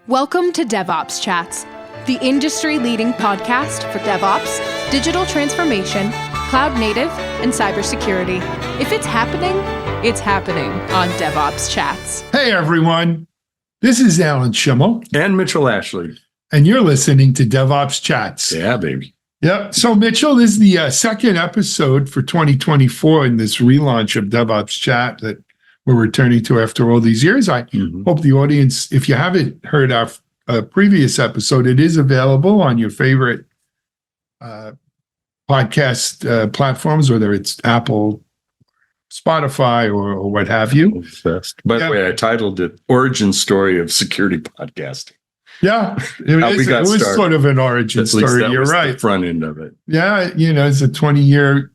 Welcome to DevOps Chats, the industry-leading podcast for DevOps, digital transformation, cloud native, and cybersecurity. If it's happening on DevOps Chats. Hey, everyone. This is Alan Schimmel. And Mitchell Ashley. And you're listening to DevOps Chats. Yeah, baby. Yep. So, Mitchell, this is the second episode for 2024 in this relaunch of DevOps Chat that we're returning to after all these years. I hope the audience, if you haven't heard our previous episode, it is available on your favorite podcast platforms, whether it's Apple, Spotify, or what have you. By the way, I titled it Origin Story of Security Podcasting. Yeah, it was sort of an origin story. You're right. The front end of it. Yeah, it's a 20-year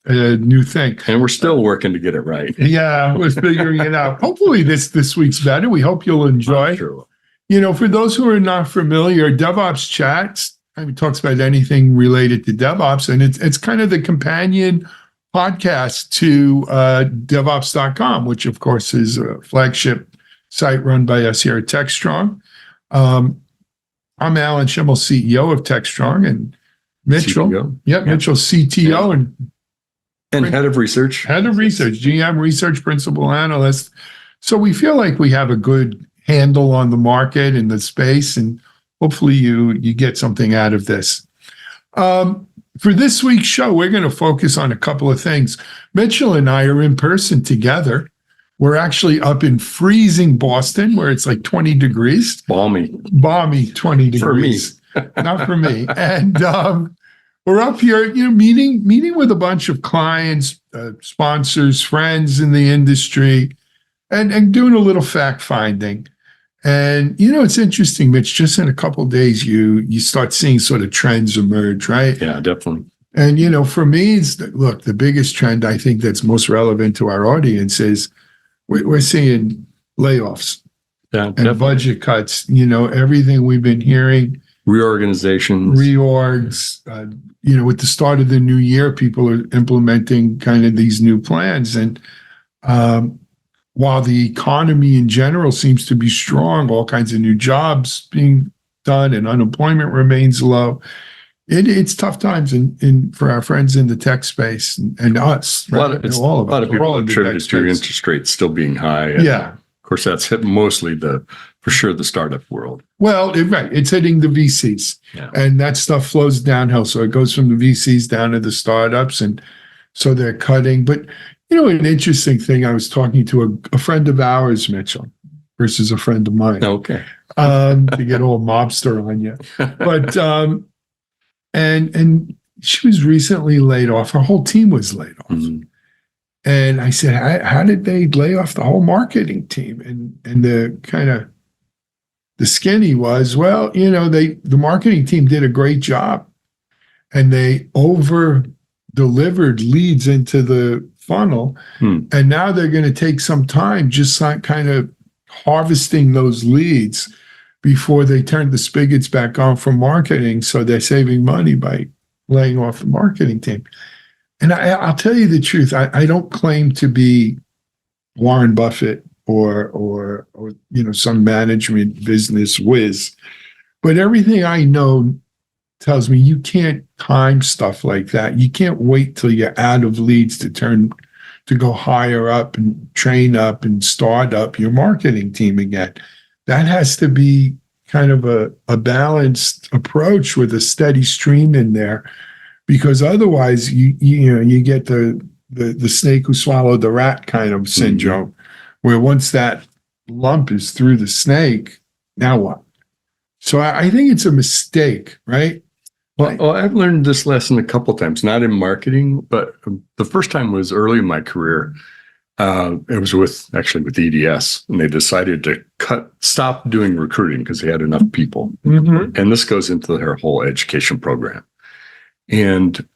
new thing. And we're still working to get it right. Yeah, we're figuring it out. Hopefully this week's better. We hope you'll enjoy. Sure. For those who are not familiar, DevOps Chats, talks about anything related to DevOps, and it's kind of the companion podcast to DevOps.com, which of course is a flagship site run by us here at TechStrong. I'm Alan Schimmel, CEO of TechStrong, and Mitchell. CTO. Yep, Mitchell, CTO, and head of research. Head of research, GM, research principal analyst. So we feel like we have a good handle on the market and the space, and hopefully you get something out of this. For this week's show, we're going to focus on a couple of things. Mitchell and I are in person together. We're actually up in freezing Boston, where it's like 20 degrees. Balmy 20 degrees. For me. Not for me. And we're up here, meeting with a bunch of clients, sponsors, friends in the industry, and doing a little fact finding. And, it's interesting, Mitch, just in a couple of days, you start seeing sort of trends emerge, right? Yeah, definitely. And, for me, the biggest trend I think that's most relevant to our audience is we're seeing layoffs and budget cuts, everything we've been hearing. Reorganizations. Reorgs. With the start of the new year, people are implementing kind of these new plans. And while the economy in general seems to be strong, all kinds of new jobs being done and unemployment remains low, it's tough times for our friends in the tech space and us. Right? A lot of people attribute it to interest rates still being high. Yeah. Of course, that's hit mostly the startup world. Well, right. It's hitting the VCs. Yeah. And that stuff flows downhill. So it goes from the VCs down to the startups. And so they're cutting. But, an interesting thing, I was talking to a friend of ours, Mitchell, versus a friend of mine. Okay. To get all mobster on you. But, and she was recently laid off. Her whole team was laid off. Mm-hmm. And I said, how did they lay off the whole marketing team? And the kind of the skinny was, well, the marketing team did a great job and they over delivered leads into the funnel. And now they're going to take some time just kind of harvesting those leads before they turn the spigots back on for marketing. So they're saving money by laying off the marketing team. And I'll tell you the truth. I don't claim to be Warren Buffett or some management business whiz, but everything I know tells me you can't time stuff like that. You can't wait till you're out of leads to go higher up and train up and start up your marketing team again. That has to be kind of a balanced approach with a steady stream in there, because otherwise you get the snake who swallowed the rat kind of syndrome, where once that lump is through the snake, now what? So I think it's a mistake, right? Well, I've learned this lesson a couple of times, not in marketing, but the first time was early in my career. It was with EDS, and they decided to stop doing recruiting because they had enough people. Mm-hmm. And this goes into their whole education program. And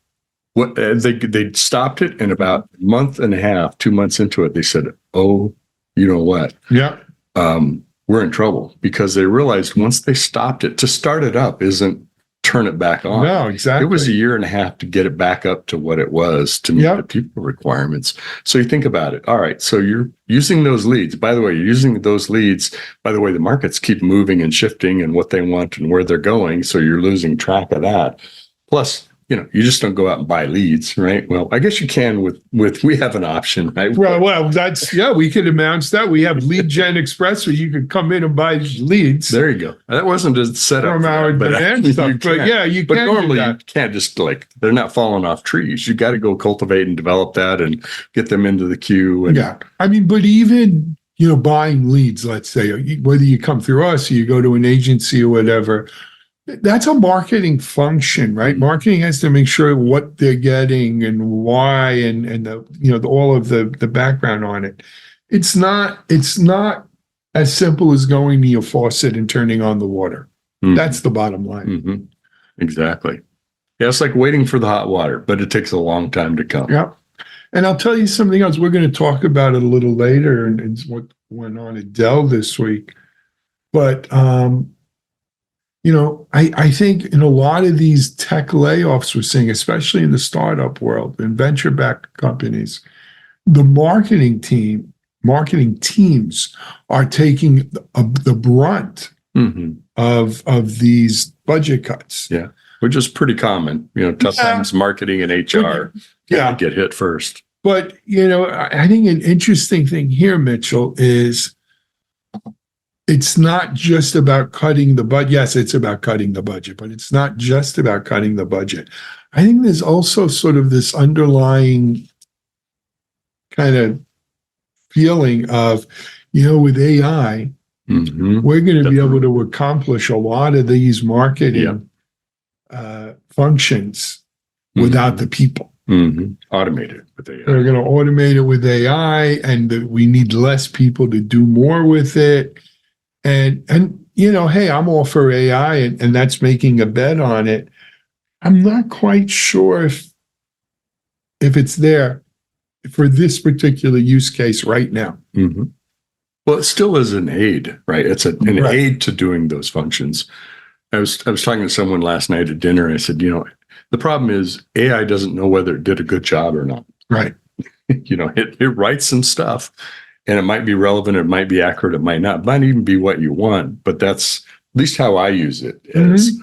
what they stopped it, and about a month and a half, 2 months into it, they said, "Oh, you know what? Yeah, we're in trouble," because they realized once they stopped it, to start it up isn't turn it back on. No, exactly. It was a year and a half to get it back up to what it was to meet the people requirements. So you think about it. All right. So you're using those leads. By the way, you're using those leads. By the way, the markets keep moving and shifting and what they want and where they're going. So you're losing track of that. Plus, you just don't go out and buy leads, right? Well, I guess you can with we have an option, right? Well, we could announce that. We have Lead Gen Express where you could come in and buy leads. There you go. That wasn't a setup from our demand stuff, but yeah, you can. But normally you can't just they're not falling off trees. You got to go cultivate and develop that and get them into the queue. And, I mean, but even, buying leads, let's say, whether you come through us or you go to an agency or whatever, that's a marketing function, right? Marketing has to make sure what they're getting and why and all of the background on it. It's not as simple as going to your faucet and turning on the water. Mm-hmm. That's the bottom line. Mm-hmm. Exactly. Yeah, it's like waiting for the hot water, but it takes a long time to come. Yeah. And I'll tell you something else. We're going to talk about it a little later and what went on at Dell this week. But I think in a lot of these tech layoffs we're seeing, especially in the startup world and venture-backed companies, the marketing teams are taking the brunt of these budget cuts. Yeah, which is pretty common. Tough times, marketing and HR get hit first. But, I think an interesting thing here, Mitchell, is it's not just about cutting the budget. Yes, it's about cutting the budget, but it's not just about cutting the budget. I think there's also sort of this underlying kind of feeling of, with AI, we're going to be able to accomplish a lot of these marketing functions without the people. Automate it with AI. They're going to automate it with AI, and we need less people to do more with it. And hey, I'm all for AI, and that's making a bet on it. I'm not quite sure if it's there for this particular use case right now. Mm-hmm. Well, it still is an aid, right? It's an aid to doing those functions. I was talking to someone last night at dinner. I said, the problem is AI doesn't know whether it did a good job or not. Right. It writes some stuff. And it might be relevant, it might be accurate, it might not. It might even be what you want. But that's at least how I use it is,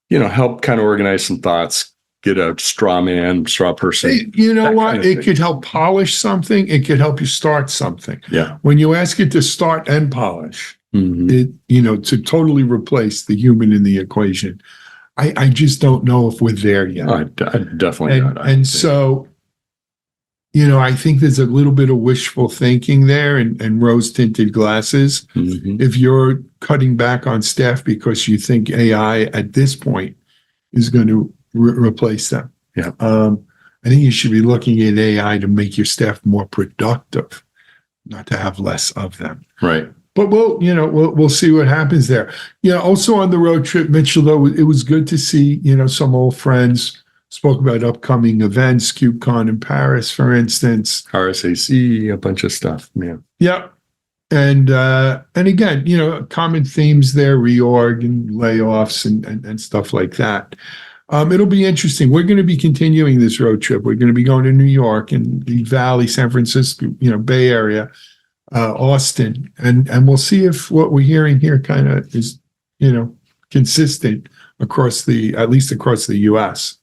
help kind of organize some thoughts, get a straw person. You know what? It could help polish something. It could help you start something. Yeah. When you ask it to start and polish, to totally replace the human in the equation, I just don't know if we're there yet. I definitely not. And so, I think there's a little bit of wishful thinking there and rose-tinted glasses. If you're cutting back on staff because you think AI at this point is going to replace them. Yeah. I think you should be looking at AI to make your staff more productive, not to have less of them. Right. But we'll see what happens there. Also on the road trip, Mitchell, though, it was good to see, some old friends. Spoke about upcoming events, KubeCon in Paris, for instance. RSAC, a bunch of stuff. Yeah. Yep. And again, common themes there, reorg and layoffs and stuff like that. It'll be interesting. We're going to be continuing this road trip. We're going to be going to New York and the Valley, San Francisco, Bay Area, Austin, and we'll see if what we're hearing here kind of is, consistent at least across the U.S.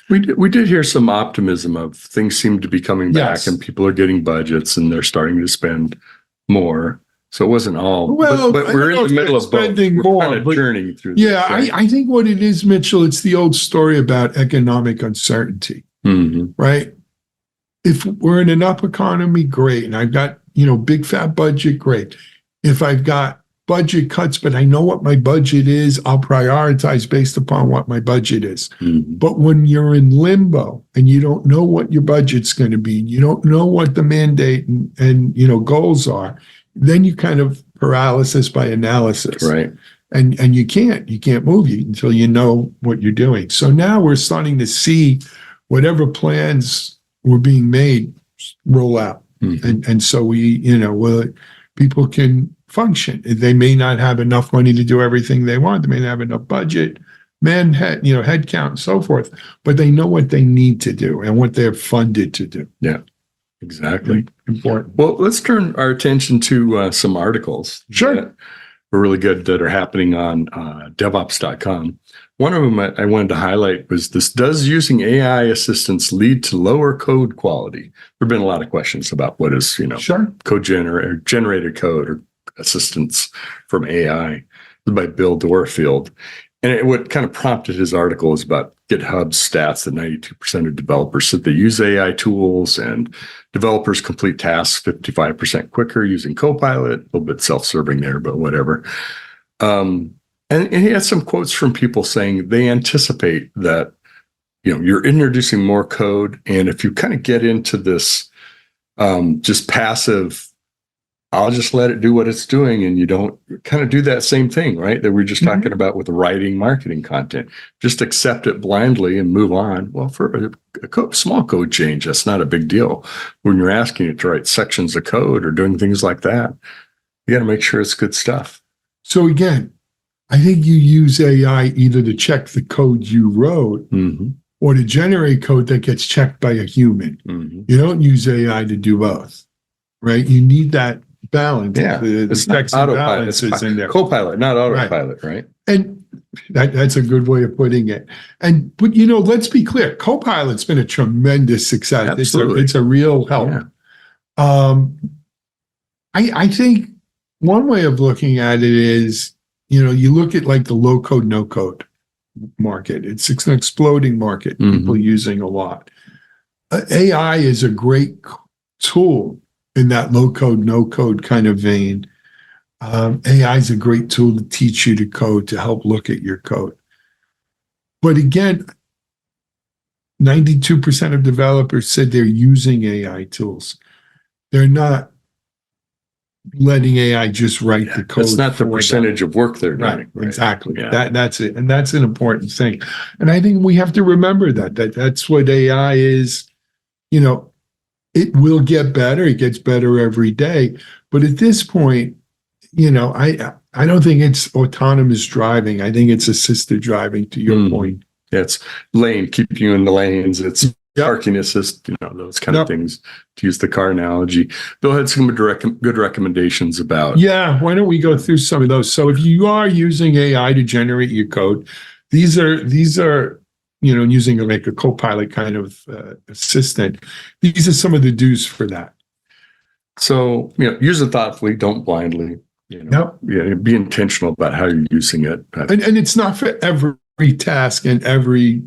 We did hear some optimism of things seem to be coming back and people are getting budgets and they're starting to spend more. So it wasn't all, but we're in the middle of spending both. More, kind of but journeying through this. Yeah, right? I think what it is, Mitchell, it's the old story about economic uncertainty, right? If we're in an up economy, great. And I've got, big fat budget, great. If I've got budget cuts, but I know what my budget is, I'll prioritize based upon what my budget is. But when you're in limbo and you don't know what your budget's going to be, and you don't know what the mandate and goals are, then you kind of paralysis by analysis. Right. And you can't move until you know what you're doing. So now we're starting to see whatever plans were being made roll out. And so people can function. They may not have enough money to do everything they want. They may not have enough budget, head count and so forth, but they know what they need to do and what they're funded to do. Yeah, exactly. Important. Well, let's turn our attention to some articles. Sure. That are really good that are happening on DevOps.com. One of them I wanted to highlight was this: does using AI assistance lead to lower code quality? There've been a lot of questions about what is, Sure. generated code or assistance from AI by Bill Doerrfeld. And what kind of prompted his article is about GitHub's stats that 92% of developers said they use AI tools, and developers complete tasks 55% quicker using Copilot. A little bit self-serving there, but whatever. And he had some quotes from people saying they anticipate that, you're introducing more code. And if you kind of get into this just passive, I'll just let it do what it's doing, and you don't kind of do that same thing, right? That we're just talking about with writing marketing content. Just accept it blindly and move on. Well, for a small code change, that's not a big deal. When you're asking it to write sections of code or doing things like that, you got to make sure it's good stuff. So again, I think you use AI either to check the code you wrote or to generate code that gets checked by a human. You don't use AI to do both, right? You need that balance. Yeah, the checks and balances in there. Copilot, not autopilot, right? And that's a good way of putting it. But let's be clear. Copilot's been a tremendous success. Absolutely. It's a real help. Yeah. I think one way of looking at it is, you look at like the low code, no code market. It's an exploding market. People using a lot. AI is a great tool in that low code, no code kind of vein. AI is a great tool to teach you to code, to help look at your code. But again, 92% of developers said they're using AI tools. They're not letting AI just write the code. That's not the percentage of work they're doing. Right. Exactly. Yeah. That's it. And that's an important thing. And I think we have to remember that's what AI is. It will get better. It gets better every day. But at this point, I don't think it's autonomous driving. I think it's assisted driving, to your point. Yeah, it's keep you in the lanes. It's parking assist, those kind of things, to use the car analogy. Bill had some good recommendations about. Yeah, why don't we go through some of those? So if you are using AI to generate your code, these are using like a Copilot kind of assistant. These are some of the do's for that. So, use it thoughtfully, don't blindly. Be intentional about how you're using it. And it's not for every task and every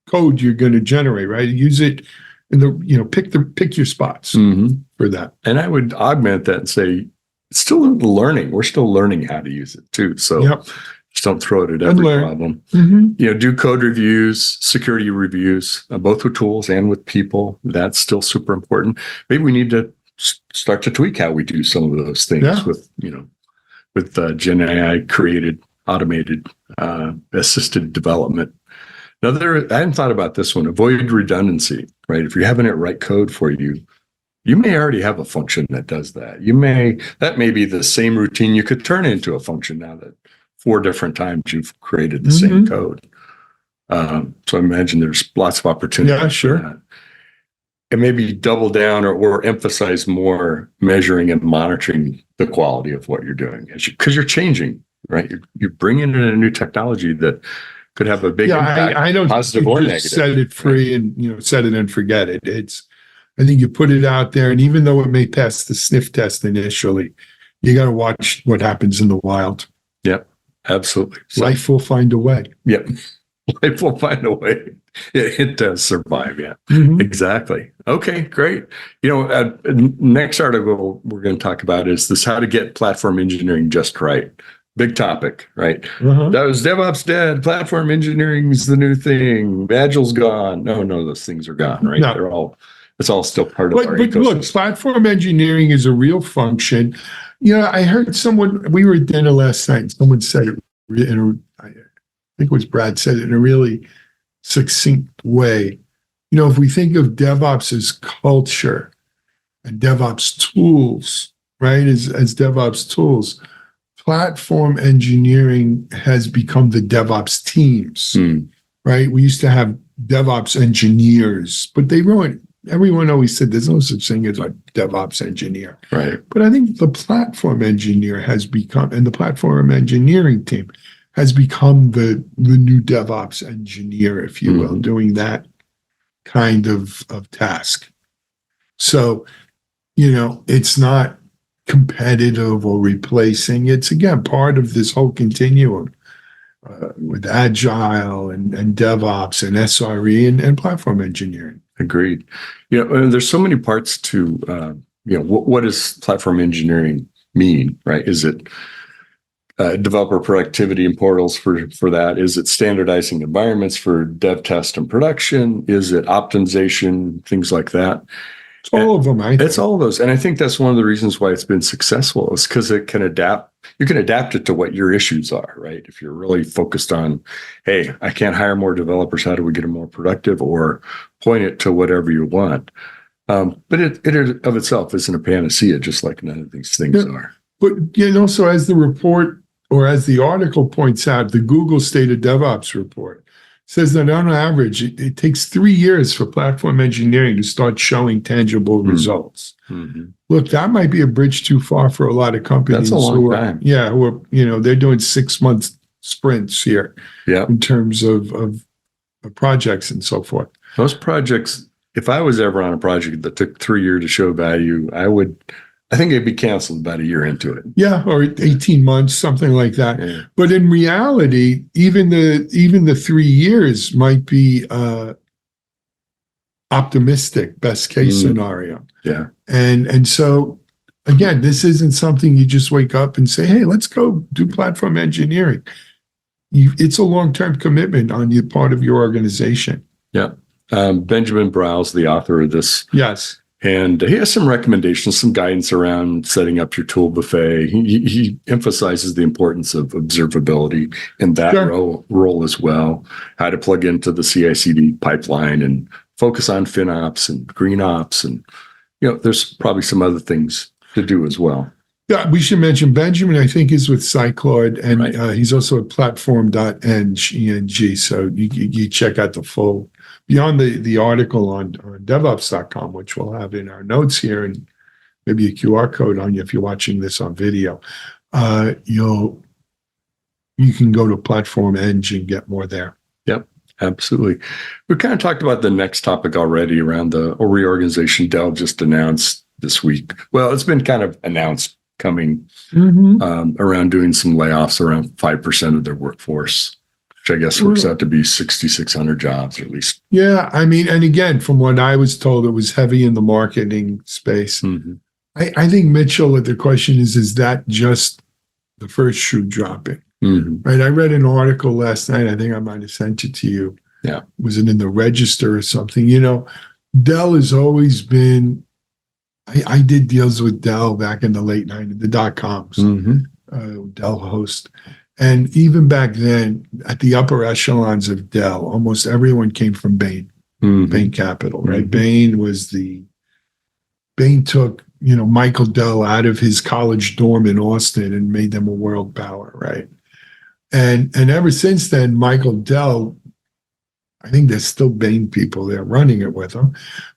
code you're going to generate, right? Use it in the, pick your spots for that. And I would augment that and say, it's still learning. We're still learning how to use it too. So just don't throw it at every problem. Do code reviews, security reviews, both with tools and with people. That's still super important. Maybe we need to start to tweak how we do some of those things with Gen AI created, automated, assisted development. I hadn't thought about this one. Avoid redundancy, right? If you're having it write code for you, you may already have a function that does that. That may be the same routine you could turn into a function now that 4 different times you've created the same code. So I imagine there's lots of opportunity. Yeah, sure. For that. And maybe double down or emphasize more measuring and monitoring the quality of what you're doing, because you're changing, right? You're bringing in a new technology that could have a big impact, I don't positive or negative. Set it free and set it and forget it. I think you put it out there, and even though it may pass the sniff test initially, you got to watch what happens in the wild. Yep, absolutely. Life will find a way. Yep, life will find a way. It does survive. Yeah, exactly. Okay, great. Next article we're going to talk about is this: how to get platform engineering just right. Big topic, right? That was DevOps dead. Platform engineering is the new thing. Agile's gone. No, those things are gone, right? No. It's all still part of our ecosystem. But look, platform engineering is a real function. I heard we were at dinner last night, and someone said it I think it was Brad said it in a really succinct way. If we think of DevOps as culture and DevOps tools, right, as DevOps tools, platform engineering has become the DevOps teams, right? We used to have DevOps engineers, but everyone always said there's no such thing as a DevOps engineer. Right. But I think the platform engineer has become, and the platform engineering team has become the new DevOps engineer, if you will, doing that kind of task. So, it's not competitive or replacing. It's, again, part of this whole continuum with Agile and DevOps and SRE and platform engineering. Agreed. And there's so many parts to, what does platform engineering mean, right? Is it developer productivity and portals for that? Is it standardizing environments for dev, test, and production? Is it optimization, things like that? It's all of them, I think. It's all of those. And I think that's one of the reasons why it's been successful is because it can adapt. You can adapt it to what your issues are, right? If you're really focused on, hey, I can't hire more developers, how do we get them more productive? Or point it to whatever you want. But it of itself isn't a panacea, just like none of these things are. But, so as the report or as the article points out, the Google State of DevOps report says that on average, it takes 3 years for platform engineering to start showing tangible results. Look, that might be a bridge too far for a lot of companies. That's a long time. Yeah, who are, they're doing 6-month sprints here in terms of projects and so forth. Those projects, if I was ever on a project that took 3 years to show value, I think it'd be canceled about a year into it. Yeah, or 18 months, something like that. Yeah. But in reality, even the 3 years might be optimistic, best case scenario. Yeah. And so again, this isn't something you just wake up and say, hey, let's go do platform engineering. It's a long-term commitment on the part of your organization. Yeah. Benjamin Brial's the author of this. Yes. And he has some recommendations, some guidance around setting up your tool buffet. He emphasizes the importance of observability in that role as well, how to plug into the CI/CD pipeline and focus on FinOps and GreenOps. And, there's probably some other things to do as well. Yeah, we should mention Benjamin, I think, is with Cycloid, and he's also at platform.eng. So you check out the full, beyond the article on DevOps.com, which we'll have in our notes here, and maybe a QR code on you if you're watching this on video. You can go to platform eng and get more there. Yep, absolutely. We kind of talked about the next topic already around the reorganization Dell just announced this week. Well, it's been kind of announced coming around doing some layoffs around 5% of their workforce, which I guess works out to be 6,600 jobs, or at least. Yeah, I mean, and again, from what I was told, it was heavy in the marketing space. I think, Mitchell, the question is that just the first shoe dropping? Right? I read an article last night. I think I might have sent it to you. Yeah. Was it in the Register or something? Dell has always been, I did deals with Dell back in the late 90s, the dot-coms, Dell host. And even back then, at the upper echelons of Dell, almost everyone came from Bain, Bain Capital, right? Bain took, Michael Dell out of his college dorm in Austin and made them a world power, right? And ever since then, Michael Dell, I think there's still Bain people there running it with him.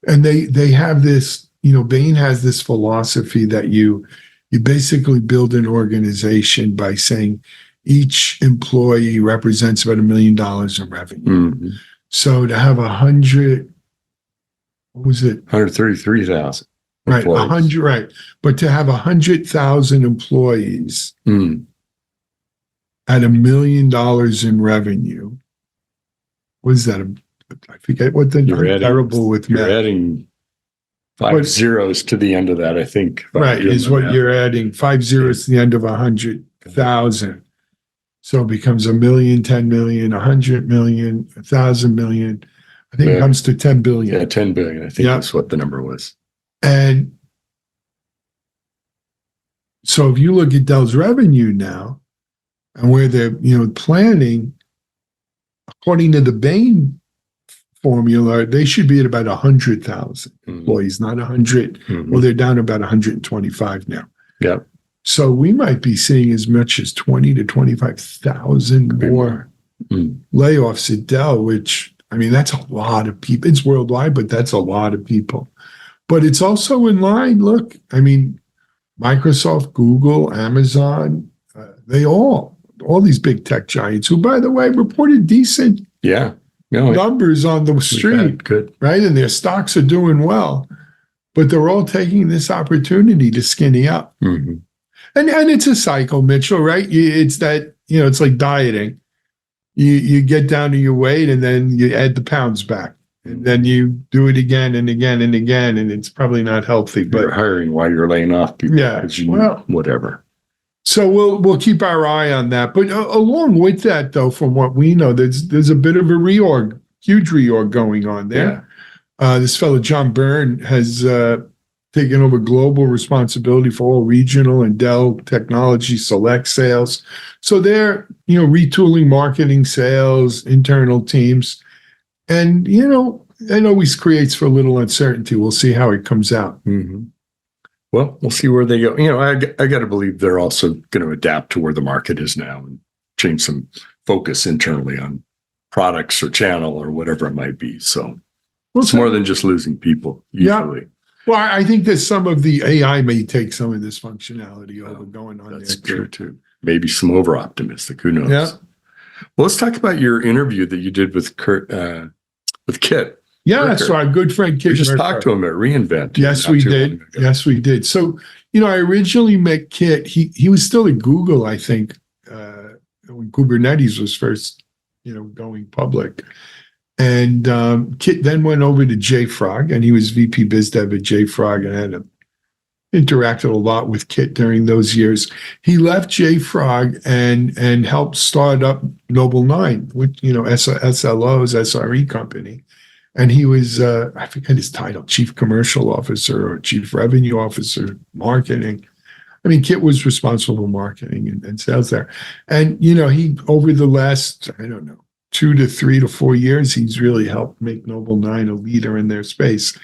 And they have this, Bain has this philosophy that you basically build an organization by saying each employee represents about $1 million in revenue. So to have 100, what was it? 133,000. Right, 100, right. But to have 100,000 employees at $1 million in revenue, what is that? I forget what the terrible with you're math. adding 5 zeros to the end of that, I think. Right, is what you're adding. 5 zeros to the end of 100,000. So it becomes 1 million, 10 million, 100 million, 1,000 million. I think it comes to 10 billion. Yeah, 10 billion. I think that's what the number was. And so if you look at Dell's revenue now and where they're, planning, according to the Bain formula, they should be at about 100,000 employees, not 100. Well, they're down about 125 now. Yeah. So we might be seeing as much as 20 to 25,000 more layoffs at Dell, which, I mean, that's a lot of people. It's worldwide, but that's a lot of people. But it's also in line. Look, I mean, Microsoft, Google, Amazon, they all these big tech giants who, by the way, reported decent numbers on the street, good, right? And their stocks are doing well, but they're all taking this opportunity to skinny up. Mm-hmm. And it's a cycle, Mitchell, right? It's that, it's like dieting. You get down to your weight and then you add the pounds back. And then you do it again and again and again, and it's probably not healthy. But you're hiring while you're laying off people. Yeah, whatever. So we'll keep our eye on that. But along with that, though, from what we know, there's a bit of a huge reorg going on there. Yeah. This fellow John Byrne has taken over global responsibility for all regional and Dell Technology Select sales. So they're retooling marketing, sales, internal teams. And, it always creates for a little uncertainty. We'll see how it comes out. Mm-hmm. Well, we'll see where they go. I got to believe they're also going to adapt to where the market is now and change some focus internally on products or channel or whatever it might be. So it's more than just losing people, usually. Yeah. Well, I think that some of the AI may take some of this functionality over going on. That's true, too. Maybe some over-optimistic. Who knows? Yeah. Well, let's talk about your interview that you did with Kit. Yeah, Merker. so our good friend Kit We just Merker. talked to him at reInvent. Yes, we did. Yes, we did. So, I originally met Kit. He was still at Google, I think, when Kubernetes was first, going public. And Kit then went over to JFrog, and he was VP Biz Dev at JFrog, and had interacted a lot with Kit during those years. He left JFrog and helped start up Noble 9, which, SLO's SRE company. And he was, I forget his title, Chief Commercial Officer or Chief Revenue Officer, Marketing. I mean, Kit was responsible for marketing and sales there. And, he, over the last, 2 to 3 to 4 years, he's really helped make Noble 9 a leader in their space.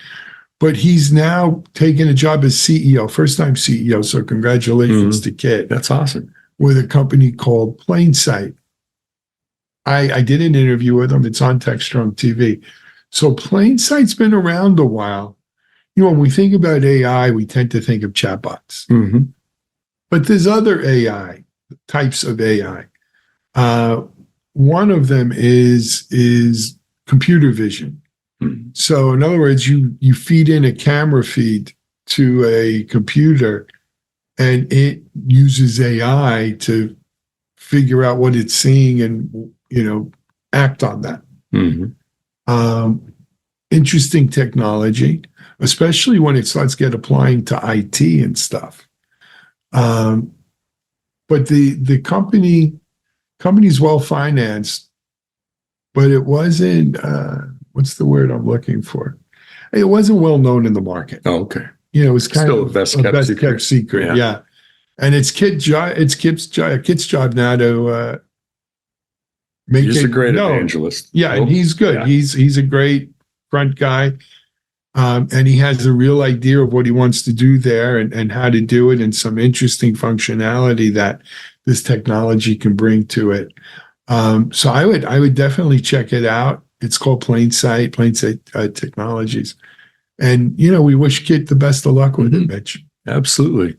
But he's now taken a job as CEO, first-time CEO. So congratulations to Kit. That's awesome. With a company called Plainsight. I did an interview with him. It's on TechStrong TV. So Plainsight's been around a while. When we think about AI, we tend to think of chatbots. Mm-hmm. But there's other AI, types of AI. One of them is computer vision. Mm-hmm. So in other words, you feed in a camera feed to a computer and it uses AI to figure out what it's seeing and, act on that. Mm-hmm. Interesting technology, especially when it starts get applying to IT and stuff. But the company's well financed, but it wasn't. What's the word I'm looking for? It wasn't well known in the market. Oh, okay. It was kind Still of a best kept secret. Yeah. And it's Kit's job now to make he's it a great known. evangelist. Yeah, and he's good. Yeah. He's a great front guy. And he has a real idea of what he wants to do there and how to do it and some interesting functionality that this technology can bring to it. So I would definitely check it out. It's called Plainsight Technologies. And, we wish Kit the best of luck with it, Mitch. Absolutely.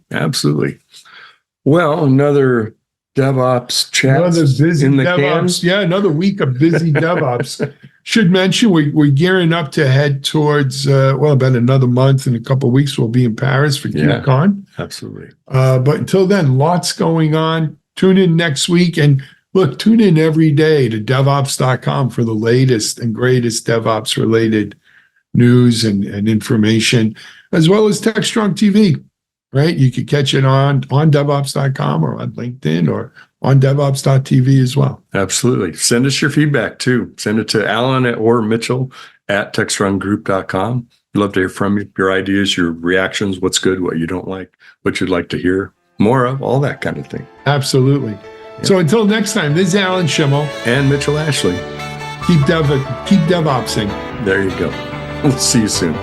Well, another DevOps chat. Another busy in the DevOps. can. Yeah, another week of busy DevOps. Should mention we're gearing up to head towards, about another month and a couple of weeks. We'll be in Paris for KubeCon. Absolutely. But until then, lots going on. Tune in next week. And look, tune in every day to DevOps.com for the latest and greatest DevOps-related news and information, as well as TechStrong TV. Right? You could catch it on DevOps.com or on LinkedIn or on DevOps.tv as well. Absolutely. Send us your feedback too. Send it to Alan or Mitchell at TechStrongGroup.com. We'd love to hear from you, your ideas, your reactions, what's good, what you don't like, what you'd like to hear more of, all that kind of thing. Absolutely. Yeah. So until next time, this is Alan Schimmel. And Mitchell Ashley. Keep DevOpsing. There you go. We'll see you soon.